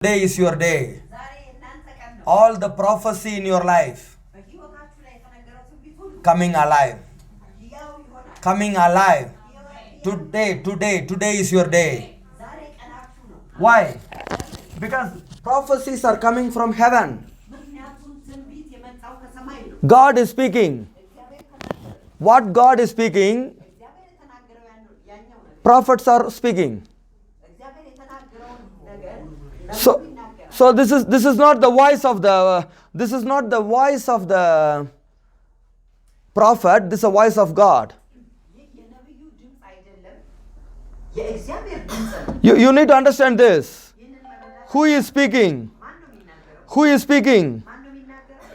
Today is your day. All the prophecy in your life coming alive. Coming alive. Today is your day. Why? Because prophecies are coming from heaven. God is speaking. What God is speaking, prophets are speaking. So this is not the voice of the prophet. This is the voice of God. You need to understand this. Who is speaking? Who is speaking?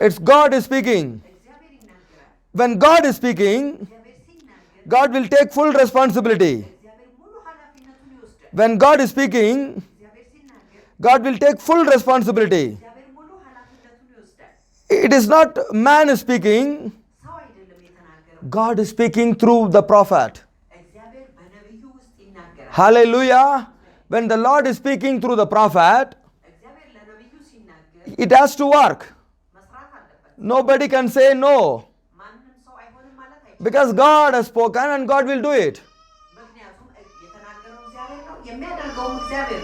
It's God is speaking. When God is speaking, God will take full responsibility. When God is speaking, God will take full responsibility. It is not man is speaking. God is speaking through the prophet. Hallelujah. When the Lord is speaking through the prophet, it has to work. Nobody can say no. Because God has spoken and God will do it.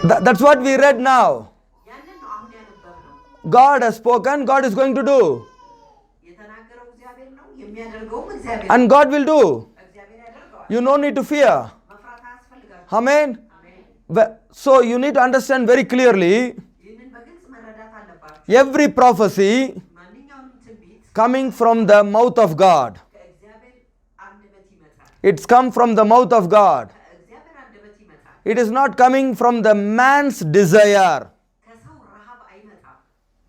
That's what we read now. God has spoken, God is going to do. And God will do. You no need to fear. Amen. So you need to understand very clearly, every prophecy coming from the mouth of God. It's come from the mouth of God. It is not coming from the man's desire.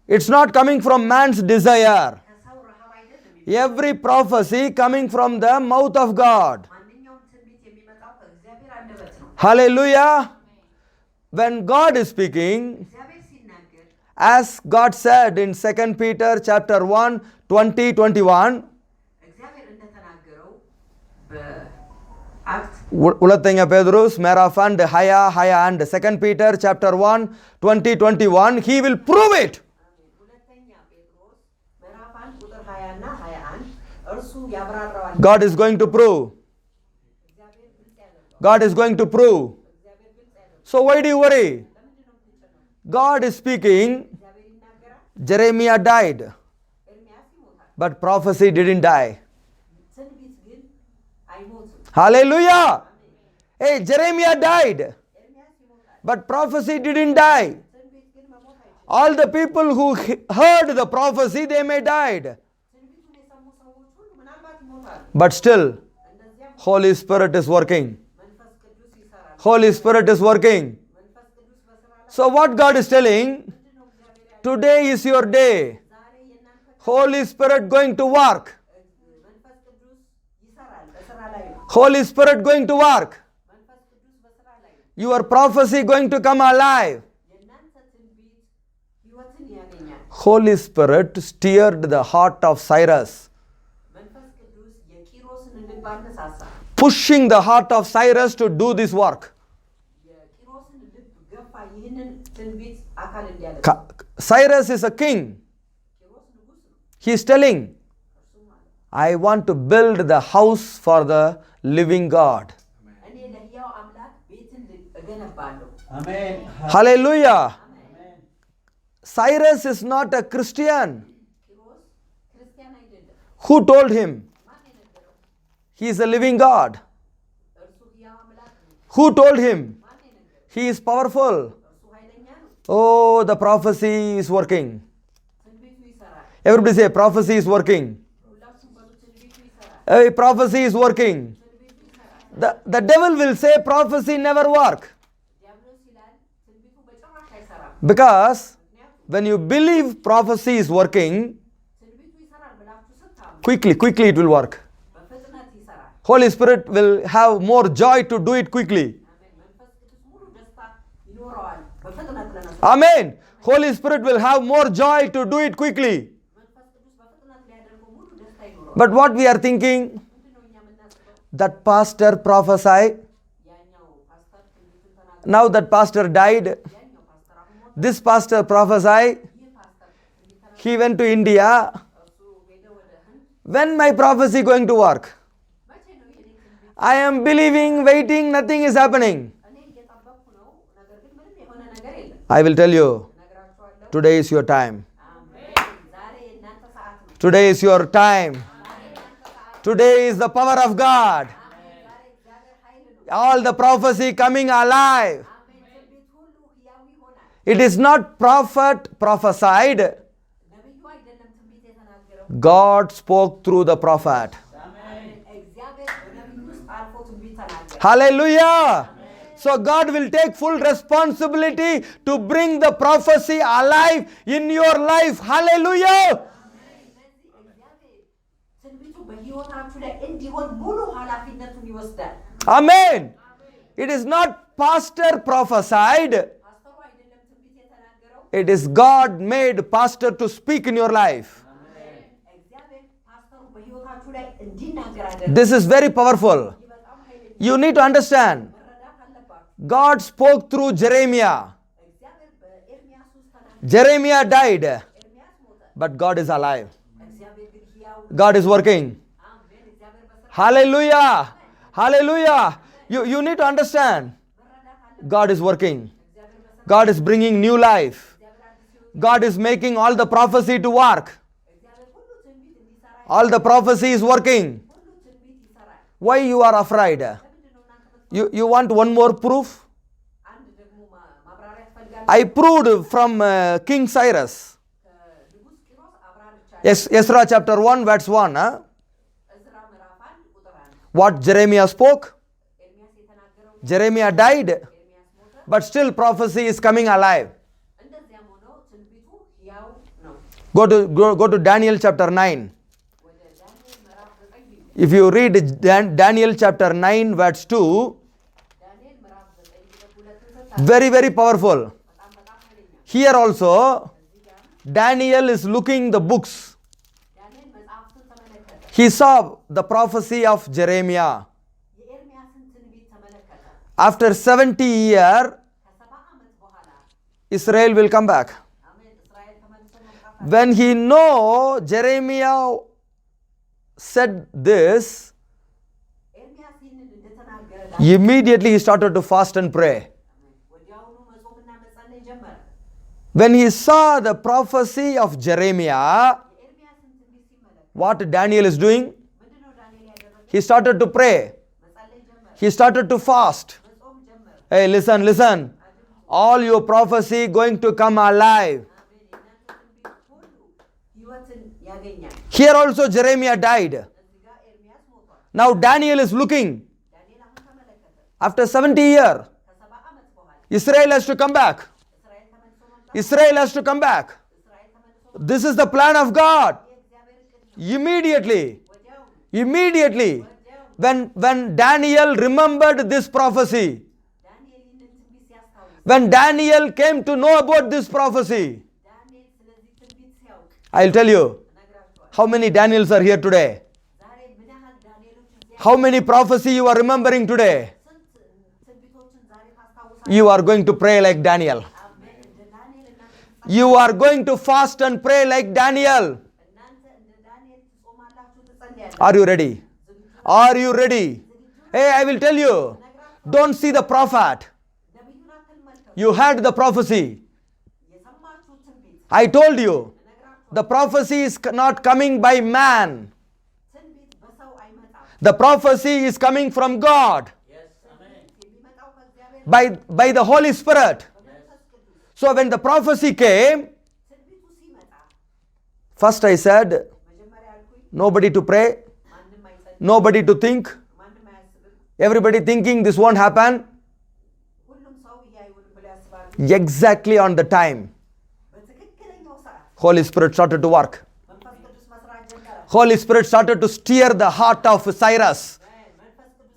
It's not coming from man's desire. Every prophecy coming from the mouth of God. Hallelujah. When God is speaking, as God said in 2 Peter chapter 1, 20-21, Ulatenya Pedrus, Merafand, Haya, and 2 Peter chapter 1, 20-21, he will prove it. God is going to prove. God is going to prove. So why do you worry? God is speaking. Jeremiah died, but prophecy didn't die. Hallelujah. Hey, Jeremiah died, but prophecy didn't die. All the people who heard the prophecy, they may died. But still, Holy Spirit is working. Holy Spirit is working. So what God is telling, today is your day. Holy Spirit going to work. Holy Spirit going to work. Your prophecy going to come alive. Holy Spirit steered the heart of Cyrus, pushing the heart of Cyrus to do this work. Cyrus is a king. He is telling, I want to build the house for the living God. Amen. Hallelujah. Amen. Cyrus is not a Christian. Who told him? He is a living God. Who told him? He is powerful. Oh, the prophecy is working. Everybody say, prophecy is working. Hey, prophecy is working. The devil will say prophecy never work. Because when you believe prophecy is working, quickly it will work. Holy Spirit will have more joy to do it quickly. Amen. Holy Spirit will have more joy to do it quickly. But what we are thinking, that pastor prophesied, now that pastor died, This pastor prophesied. ይህ ፓስተር ትንቢት ተናገረ። He went to India. እሱ ሄደ ወደ ህንድ። When my prophecy going to work? መቼ ነው የኔ ትንቢት? I am believing, waiting, nothing is happening. እኔ እየጠበቅኩ ነው፣ ነገር ግን ምንም የሆነ ነገር የለም። I will tell you, እነግራችኋለሁ። today is your time. አሜን። ዛሬ የእናንተ ሰዓት ነው። Today is your time. Today is the power of God. ዛሬ እግዚአብሔር ኃይል ነው። All the prophecy coming alive. አሜን። ትንቢት ሁሉ ሕያው ይሆናል። It is not prophet prophesied. ነብዩ አይደለም ትንቢት የተናገረው። God spoke through the prophet. እግዚአብሔር በነብዩ ውስጥ አልፎ ትንቢት ተናገረ። Hallelujah. So God will take full responsibility to bring the prophecy alive in your life. Hallelujah. ስለዚህ እግዚአብሔር ትንቢቱ በሕይወታችሁ ላይ እንዲሆን ሙሉ ኃላፊነቱን ይወስዳል። Amen. It is not pastor prophesied. ፓስተሩ አይደለም ትንቢት የተናገረው። It is God made pastor to speak in your life. እግዚአብሔር ፓስተሩ በሕይወታችሁ ላይ እንዲናገር አደረገ። This is very powerful. ይህ በጣም ኃይለኛ You need to understand. መረዳት አለባችሁ። God spoke through Jeremiah. እግዚአብሔር በኤርምያስ ውስጥ ተናገረ። Jeremiah died, ኤርምያስ ሞተ። but God is alive. እግዚአብሔር ግን ሕያው ነው። God is working. አሜን። እግዚአብሔር በስራ Hallelujah. Hallelujah. You need to understand. መረዳት አለ። God is working. እግዚአብሔር በስራ God is bringing new life. እግዚአብሔር አዲስ ሕይወት God is making all the prophecy to work. እግዚአብሔር ሁሉ ትንቢት እንዲሰራ All the prophecy is working. ሁሉ ትንቢት ይሰራል። Why you are afraid? ለምንድን ነው እናንተ የምትፈሩት? You want one more proof? አንድ ደግሞ ማብራሪያ ትፈልጋለህ? I proved from King Cyrus. ከንጉሥ ቂሮስ አብራርቻለሁ። Ezra chapter 1 verse 1. ዕዝራ ምዕራፍ 1 ቁጥር 1 What Jeremiah spoke? ኤርምያስ የተናገረው Jeremiah died, ኤርምያስ ሞተ። but still prophecy is coming alive. እንደዚያም ሆኖ ትንቢቱ ሕያው ነው። Go to Daniel chapter 9. ወደ ዳንኤል ምዕራፍ 9 ሂዱ። If you read Daniel chapter 9 verse 2, ዳንኤል ምዕራፍ 9 ቁጥር 2 ስታነቡ very, very powerful. በጣም ኃይለኛ። Here also, እዚህ ጋር Daniel is looking the books. ዳንኤል መጽሐፍትን ተመለከተ። He saw the prophecy of Jeremiah. የኤርምያስን ትንቢት ተመለከተ። After 70 years, ከ70 ዓመት በኋላ Israel will come back. አሜን እስራኤል ተመልሶ መምጣት When he know Jeremiah said this, ኤርምያስ ይህንን እንደተናገረ immediately he started to fast and pray. ወዲያውኑ መጾምና መጸለይ ጀመረ። When he saw the prophecy of Jeremiah, የኤርምያስን ትንቢት ሲመለከት what Daniel is doing, ምንድነው ዳንኤል ያደረገው? he started to pray. መጸለይ ጀመረ። He started to fast. መጾም ጀመረ። Hey, listen. All your prophecy going to come alive. አሜን የእናንተ ትንቢት ሁሉ ሕይወትን ያገኛል። Here also Jeremiah died. እዚህ ጋር ኤርምያስ ሞቷል። Now Daniel is looking. ዳንኤል አሁን ተመለከተ። After 70 years, ከ70 ዓመት በኋላ Israel has to come back. እስራኤል ተመልሶ መምጣት Israel has to come back. እስራኤል ተመልሶ This is the plan of God. የእግዚአብሔር ዕቅድ ነው። Immediately, ወዲያውኑ when Daniel remembered this prophecy, ዳንኤል ይህንን ትንቢት ሲያስታውስ when Daniel came to know about this prophecy, ዳንኤል ስለዚህ ትንቢት ሲያውቅ I'll tell you, እነግራችኋለሁ። how many Daniels are here today? ዛሬ ምን ያህል ዳንኤሎች እዚያ How many prophecy you are remembering today? ስንት ትንቢቶችን ዛሬ ታስታውሳላችሁ? You are going to pray like Daniel. አሜን። እንደ ዳንኤል እናንተ You are going to fast and pray like Daniel. እናንተ እንደ ዳንኤል ትጾማላችሁ፣ ትጸልያላችሁ። Are you ready? Are you ready? Hey, I will tell you. Don't see the prophet. ነቢዩን አትመልከቱ። You heard the prophecy. የሰማችሁት ትንቢት I told you. እነግራችኋለሁ። The prophecy is not coming by man. ትንቢት በሰው አይመጣም። The prophecy is coming from God የሚመጣው ከእግዚአብሔር by the Holy Spirit. በመንፈስ ቅዱስ። So when the prophecy came, ትንቢቱ ሲመጣ first I said, መጀመሪያ ያልኩኝ nobody to pray, ማንም አይጸልይም፣ nobody to think, ማንም አያስብም። everybody thinking this won't happen. ሁሉም ሰው ይሄ አይሆንም ብሎ ያስባሉ። Exactly on the time, በትክክለኛው ሰዓት Holy Spirit started to work. መንፈስ ቅዱስ መስራት ጀመረ። Holy Spirit started to steer the heart of Cyrus. መንፈስ ቅዱስ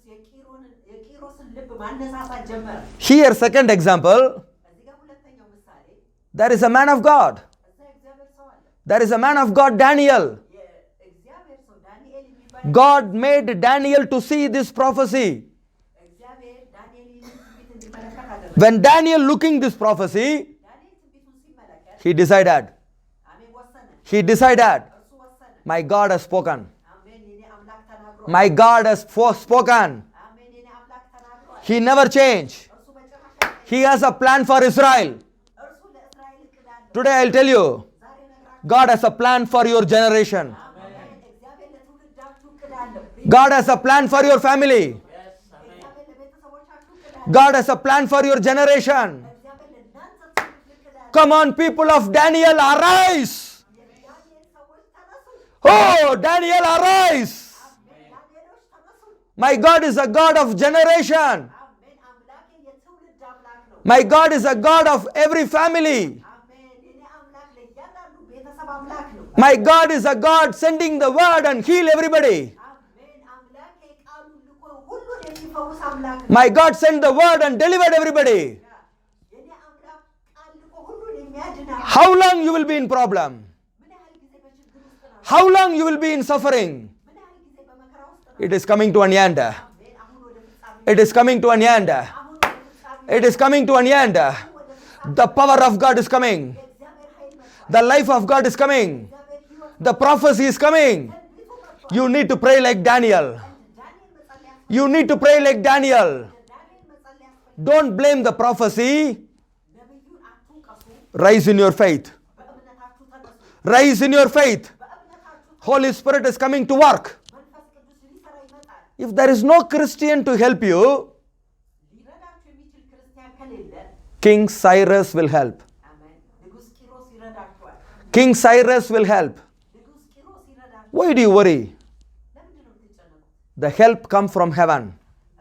የቂሮስን ልብ ማነሳሳት ጀመረ። Here, second example, እዚህ ጋር ሁለተኛው ምሳሌ there is a man of God. እዛ እግዚአብሔር ሰው አለ። There is a man of God, Daniel. የእግዚአብሔር ሰው ዳንኤል የሚባል God made Daniel to see this prophecy. እግዚአብሔር ዳንኤል ይህንን ትንቢት እንዲመለከት አደረገ። When Daniel looking this prophecy, ዳንኤል ትንቢቱን He decided. አሜን ወሰነ። He decided. እርሱ ወሰነ። My God has spoken. አሜን የኔ አምላክ ተናግሯል። My God has spoken. አሜን የኔ አምላክ ተናግሯል። He never changed. እርሱ በጭራሽ He has a plan for Israel. እርሱ ለእስራኤል እቅድ አለው። Today I'll tell you, ዛሬ ነግራችሁ God has a plan for your generation. አሜን እግዚአብሔር ለትውልዳችሁ እቅድ አለው። God has a plan for your family. እግዚአብሔር ለቤተሰቦቻችሁ እቅድ አለው። God has a plan for your generation. እግዚአብሔር ለእናንተ ትውልድ እቅድ አለው። Come on, people of Daniel, arise. የዳንኤል ሰዎች ተነሱ። Oh, Daniel, arise. አሜን ዳንኤሎች ተነሱ። My God is a God of generation. አሜን አምላኬ የትውልድ አምላክ ነው። My God is a God of every family. አሜን የኔ አምላክ ለእያንዳንዱ ቤተሰብ አምላክ ነው። My God is a God sending the word and heal everybody. አሜን አምላኬ ቃሉን ልኮ ሁሉን የሚፈውስ አምላክ ነው። My God sent the word and delivered everybody. የኔ አምላክ ቃል ልኮ ሁሉን የሚያድን አምላክ። How long you will be in problem? ምን ያህል ጊዜ በችግር ውስጥ ነው? How long you will be in suffering? ምን ያህል ጊዜ በመከራ ውስጥ ነው? It is coming to an end. አሜን አሁን ወደ ፍጻሜ It is coming to an end. አሁን ወደ ፍጻሜ It is coming to an end. ወደ ፍጻሜ The power of God is coming. የእግዚአብሔር ኃይል መጥቷል። The life of God is coming. እግዚአብሔር ሕይወት The prophecy is coming. ትንቢቱ መጥቷል። You need to pray like Daniel. ዳንኤል መጸለይ ያስፈልጋል። You need to pray like Daniel. ዳንኤል መጸለይ ያስፈልጋል። Don't blame the prophecy. ነቢዩን አትውቀሱ። Rise in your faith. በእምነታችሁ ተነሱ። Rise in your faith. በእምነታችሁ Holy Spirit is coming to work. መንፈስ ቅዱስ ሊሰራ ይመጣል። If there is no Christian to help you, ሊረዳችሁ የሚችል ክርስቲያን ከሌለ King Cyrus will help. አሜን ንጉሥ ቂሮስ ይረዳችኋል። King Cyrus will help. ንጉሥ ቂሮስ ይረዳችኋል። Why do you worry? ለምንድን ነው የምትጨነቁት? The help comes from heaven.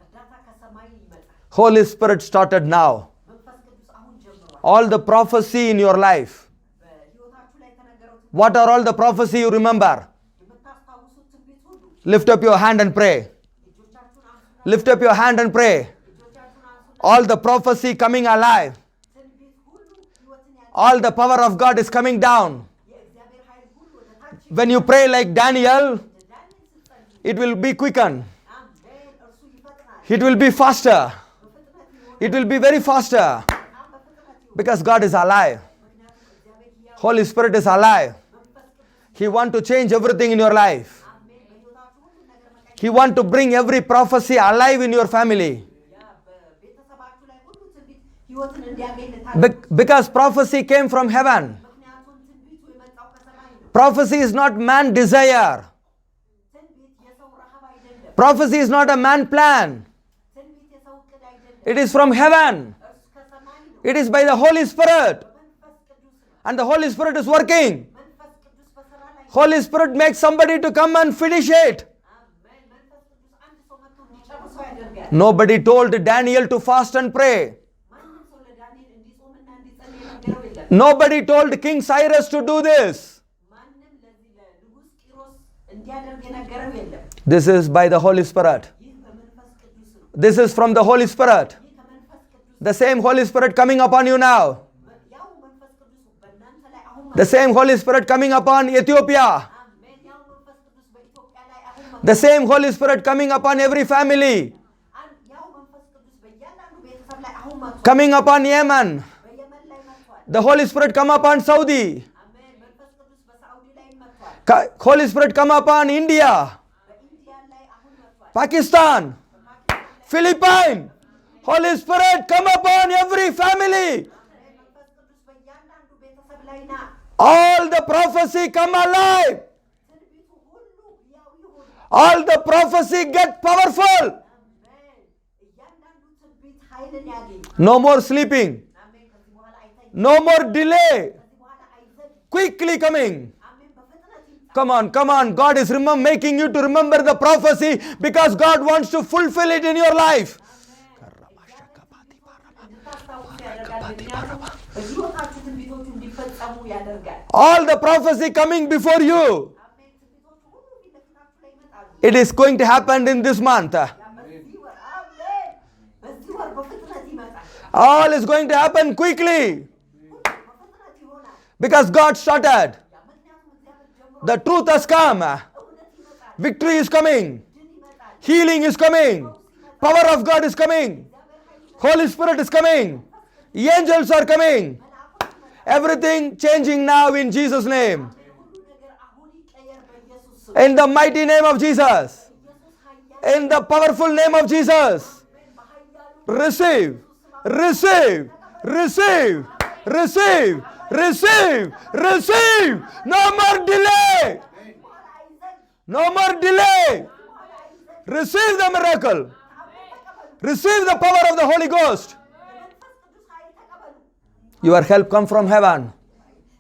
እርዳታ ከሰማይ ይመጣል። Holy Spirit started now. መንፈስ ቅዱስ አሁን ጀምሯል። All the prophecy in your life. በሕይወታችሁ ላይ የተነገረው What are all the prophecy you remember? የምታስታውሱት ትንቢት ሁሉ Lift up your hand and pray. እጆቻችሁን አንሱና Lift up your hand and pray. እጆቻችሁን አንሱና All the prophecy coming alive. ትንቢት ሁሉ ሕይወትን ያድናል። All the power of God is coming down. የእግዚአብሔር ኃይል ሁሉ ወደ ታች When you pray like Daniel, ዳንኤል ስትጸልዩ it will be quickened. አሜን እርሱ ይፈጥናል። It will be faster. በፍጥነት ይሆናል። It will be very faster. በጣም በፍጥነት ይሆናል። Because God is alive. ምክንያቱም እግዚአብሔር ሕያው Holy Spirit is alive. መንፈስ ቅዱስ He want to change everything in your life. አሜን በሕይወታችሁ ሁሉ ነገር መቀየር He want to bring every prophecy alive in your family. ያ በቤተሰባችሁ ላይ ሁሉ ትንቢት ሕይወትን እንዲያገኝ ልታደርጉ Because prophecy came from heaven. ምክንያቱም ትንቢቱ የመጣው ከሰማይ ነው። Prophecy is not man desire. ትንቢት የሰው ረሃብ አይደለም። Prophecy is not a man plan. ትንቢት የሰው እቅድ አይደለም። It is from heaven. እርሱ ከሰማይ ነው። It is by the Holy Spirit. መንፈስ ቅዱስ ነው። And the Holy Spirit is working. መንፈስ ቅዱስ በስራ ላይ ነው። Holy Spirit makes somebody to come and finish it. አሜን መንፈስ ቅዱስ አንድ ሰው መጥቶ እንዲጨርሰው ያደርጋል። Nobody told Daniel to fast and pray. ማንም ሰው ለዳንኤል እንዲጾምና እንዲጸልይ የነገረው የለም። Nobody told King Cyrus to do this. ማንም ለዚህ ለንጉሥ ቂሮስ እንዲያደርግ የነገረው የለም። This is by the Holy Spirit. ይህ በመንፈስ ቅዱስ ነው። This is from the Holy Spirit. ይህ ከመንፈስ ቅዱስ The same Holy Spirit coming upon you now. ያው መንፈስ ቅዱስ በእናንተ ላይ አሁን The same Holy Spirit coming upon Ethiopia. አሜን ያው መንፈስ ቅዱስ በኢትዮጵያ ላይ አሁን The same Holy Spirit coming upon every family. ያው መንፈስ ቅዱስ በእያንዳንዱ ቤተሰብ ላይ አሁን መጥቷል። Coming upon Yemen. በየመን ላይ መጥቷል። The Holy Spirit come upon Saudi. አሜን መንፈስ ቅዱስ በሳዑዲ ላይ መጥቷል። Holy Spirit come upon India. በኢንዲያ ላይ አሁን መጥቷል። Pakistan. በፓኪስታን ላይ Philippines. Holy Spirit come upon every family. አሜን መንፈስ ቅዱስ በእያንዳንዱ ቤተሰብ ላይ ና። All the prophecy come alive. ትንቢቱ ሁሉ ያው ይሁን። All the prophecy get powerful. አሜን እያንዳንዱ ትንቢት ኃይልን ያገኝ። No more sleeping. አሜን ከዚህ በኋላ አይተኝ። No more delay. ከዚህ በኋላ አይዘግ። Quickly coming. አሜን በፍጥነት ይምጣ። Come on, come on. God is making you to remember the prophecy because God wants to fulfill it in your life. እንድታስታውሱ ያደርጋል። ምክንያቱም በሕይወታችሁ ትንቢቶቹ እንዲፈጸሙ ያደርጋል። All the prophecy coming before you. አሜን ትንቢቶቹ ሁሉ ፊት ለፊታችሁ ላይ ይመጣሉ። It is going to happen in this month. ያ በዚህ ወር አሜን በዚህ ወር በፍጥነት ይመጣል። All is going to happen quickly ሁሉ በፍጥነት ይሆናል። because God started. ያ ምክንያቱም እግዚአብሔር ጀምሮ The truth has come. እውነት ይመጣል። Victory is coming. ድል ይመጣል። Healing is coming. Power of God is coming. እግዚአብሔር ኃይል ይመጣል። Holy Spirit is coming. Angels are coming. መልአኮች ይመጣሉ። Everything changing now in Jesus' name. ሁሉ ነገር አሁን ይቀየር በኢየሱስ ስም። In the mighty name of Jesus. ኢየሱስ ኃያል In the powerful name of Jesus. በኃያሉ Receive. Receive. Receive. Receive. Receive. Receive. No more delay. No more delay. Receive the miracle. Receive the power of the Holy Ghost. የመንፈስ ቅዱስ ኃይል ተቀበሉ። Your help come from heaven.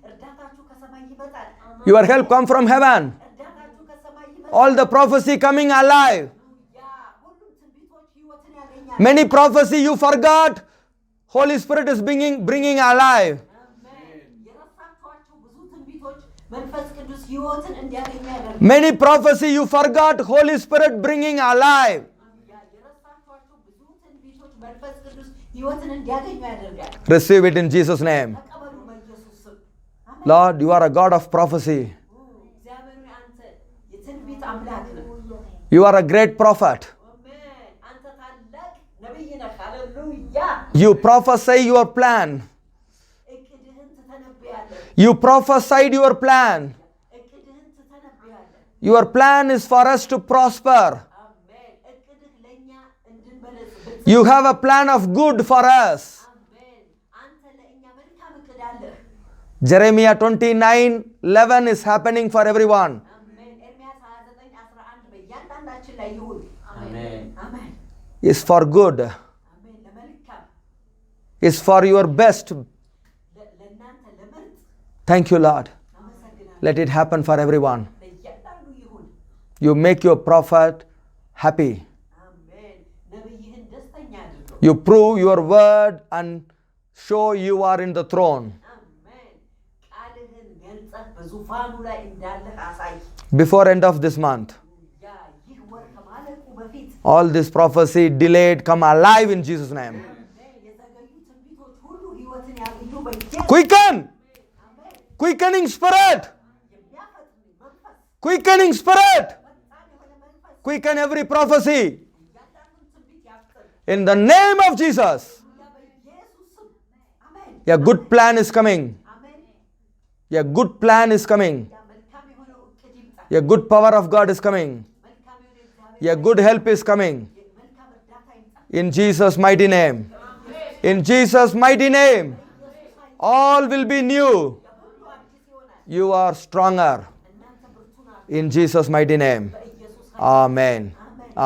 እርዳታችሁ ከሰማይ ይመጣል። Your help come from heaven. እርዳታችሁ ከሰማይ ይመጣል። All the prophecy coming alive. ያ ሁሉም ትንቢቶች ሕይወትን ያገኛል። Many prophecy you forgot. Holy Spirit is bringing alive. አሜን። የረሳችኋቸው ብዙ ትንቢቶች መንፈስ ቅዱስ ሕይወትን እንዲያገኙ ያደርጋል። Many prophecy you forgot. Holy Spirit bringing alive. ያ የረሳችኋቸው ብዙ ትንቢቶች መንፈስ ቅዱስ ሕይወትን እንዲያገኙ ያደርጋል። Receive it in Jesus' name. ተቀበሉ በኢየሱስ ስም። አሜን። Lord, you are a God of prophecy. እግዚአብሔር ሆይ አንተ የትንቢት አምላክ ነህ። You are a great prophet. አሜን። አንተ ታላቅ ነቢይ ነህ። ሃሌሉያ። You prophesy your plan. እቅድህን ትተነብያለህ። You prophesied your plan. እቅድህን ትተነብያለህ። Your plan is for us to prosper. አሜን። እቅድህ ለእኛ እንድንበለጽግ You have a plan of good for us. አሜን። አንተ ለእኛ መልካም እቅድ አለህ። Jeremiah 29:11 is happening for everyone. አሜን። ኤርምያስ 29:11 በእያንዳንዳችን ላይ ይሁን። Amen. አሜን። Is for good. አሜን። ለመልካም Is for your best. ለእናንተ ለምርጥ Thank you, Lord. አመሰግናለሁ። Let it happen for everyone. ለእያንዳንዱ ይሁን። You make your prophet happy. አሜን። ነቢይህን ደስተኛ አድርገው። You prove your word and show you are in the throne. አሜን። ቃልህን ገልጸህ በዙፋኑ ላይ እንዳለህ አሳይ። Before end of this month, ያ ይህ ወር ከማለቁ በፊት all this prophecy delayed come alive in Jesus' name. የዘገዩ ትንቢቶች ሁሉ ሕይወትን ያገኙ በኢየሱስ Quicken! አሜን። Quickening spirit! የሚያፈጥን መንፈስ Quickening spirit! ፈጣን የሆነ መንፈስ Quicken every prophecy እያንዳንዱን ትንቢት ያፍጥን። in the name of Jesus. ያ በኢየሱስ ስም አሜን። A good plan is coming. አሜን። A good plan is coming. ያ መልካም የሆነው እቅድ ይምጣ። A good power of God is coming. መልካም የሆነ እግዚአብሔር A good help is coming. መልካም እርዳታ ይምጣ። In Jesus' mighty name. In Jesus' mighty name. All will be new. ሁሉ አዲስ ይሆናል። You are stronger. እናንተ ብርቱ ናችሁ። In Jesus' mighty name. በኢየሱስ Amen.